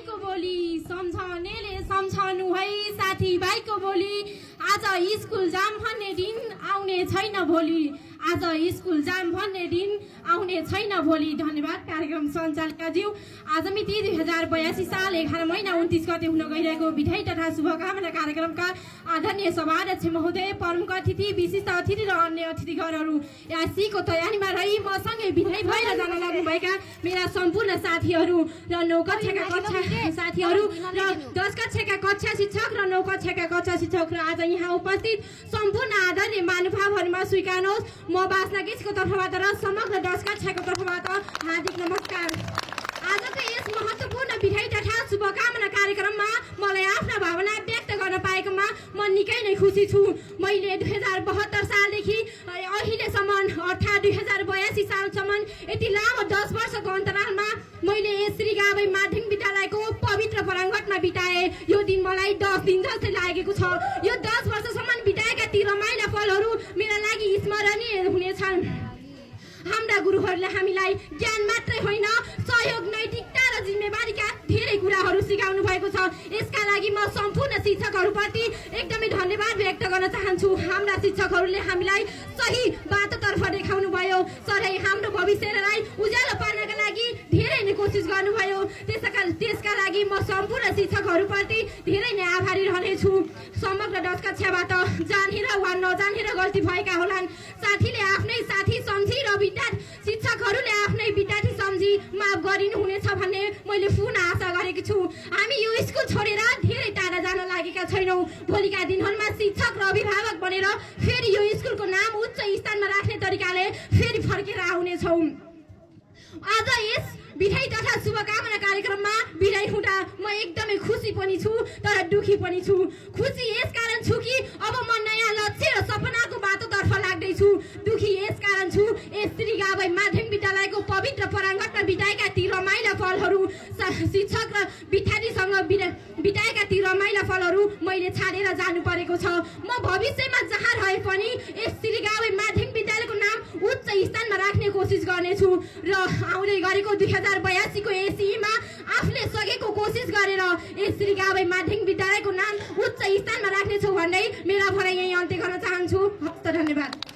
भाइको बोली सम्झनेले सम्झनु है साथी भाइको बोली आज स्कुल जाम भन्ने दिन आउने छैन भोलि आज स्कुल जाम भन्ने दिन आउने छैन भोलि। धन्यवाद कार्यक्रम सञ्चालकज्यू। आज मिति 2082 साल 11 महिना 29 गते हुन गइरहेको विधायी तथा शुभकामना कार्यक्रमका आदरणीय सभाध्यक्ष महोदय, प्रमुख अतिथि, विशिष्ट अतिथि र अन्य अतिथिगणहरू यासीको तयारीमा रही मसँगै विधायी भएर जान लाग्नुभएका मेरा सम्पूर्ण साथीहरू र 9 कक्षाका कक्षा साथीहरू र 10 कक्षाका कक्षा शिक्षक र 9 कक्षाका कक्षा शिक्षक र आज यहाँ उपस्थित सम्पूर्ण आदरणीय महानुभावहरूमा स्वीकार्नुहोस् म बासना गीतको तर्फबाट र समग्र 10 कक्षाको तर्फबाट हार्दिक नमस्कार। आजको यस महत्त्वपूर्ण विधायी तथा शुभकामना कार्यक्रममा मलाई आफ्ना भावना व्यक्त गर्न पाएकोमा म निकै नै खुसी छु। मैले 2072 सालदेखि अहिलेसम्म अर्थात् 2082 सालसम्म यति लामो 10 वर्षको अन्तरालमा मैले यस श्रीगावै माध्यमिक विद्यालयको पवित्र प्राङ्गणमा बिताए। यो दिन मलाई 10 दिन जस्तै लागेको छ। यो 10 वर्षसम्म बिताएका ती रमाइला पलहरू मेरा लागि स्मरणीय हुनेछन्। हाम्रा गुरुहरूले हामीलाई ज्ञान मात्रै होइन सहयोग, नैतिकता र जिम्मेवारीका धेरै कुराहरू सिकाउनु भएको छ। यसका लागि म सम्पूर्ण शिक्षकहरूप्रति एकदमै धन्यवाद व्यक्त गर्न चाहन्छु। हाम्रा शिक्षकहरूले हामीलाई सही बाटोतर्फ देखाउनु भयो, सधैँ हाम्रो भविष्यलाई उज्यालो पार्नका लागि धेरै नै कोसिस गर्नुभयो। त्यसका लागि म सम्पूर्ण शिक्षकहरूप्रति धेरै नै आभारी रहनेछु। समग्र 10 कक्षाबाट जानेर वा नजानेर गल्ती भएका होलान्। साथीले आफ्नै साथी सम्झी र शिक्षकहरूले आफ्नै विद्यार्थी सम्झी माफ गरिनुहुनेछ भन्ने मैले पुनः आशा गरेकी छु। हामी यो स्कुल छोडेर धेरै टाढा जान लागेका छैनौँ। भोलिका दिनहरूमा शिक्षक र अभिभावक बनेर फेरि यो स्कुलको नाम उच्च स्थानमा राख्ने तरिकाले फेरि फर्केर आउनेछौँ। आज यस विधायी तथा शुभकामना कार्यक्रममा विदाई हुँदा म एकदमै खुसी पनि छु तर दुखी पनि छु। खुसी यस कारण छु कि अब म नयाँ लक्ष्य र सपनाको बाटोतर्फ लाग्दैछु। दुखी यस कारण छु यस श्रीगावै माध्यमिक विद्यालयको पवित्र प्राङ्गणमा बिताएका ती रमाइला पलहरू, शिक्षक र विद्यार्थीसँग बिताएका ती रमाइला पलहरू मैले छाडेर जानु परेको छ। म भविष्यमा जहाँ रहे पनि यस श्रीगावै माध्यमिक विद्यालयको नाम उच्च स्थानमा राख्ने कोसिस गर्नेछु र आउँदै गरेको 2082 को एसीमा आफूले सकेको कोसिस गरेर यस श्रीगावै माध्यमिक विद्यालयको नाम उच्च स्थानमा राख्नेछु भन्दै मेरा भनाइ यही अन्त्य गर्न चाहन्छु। हस्त धन्यवाद।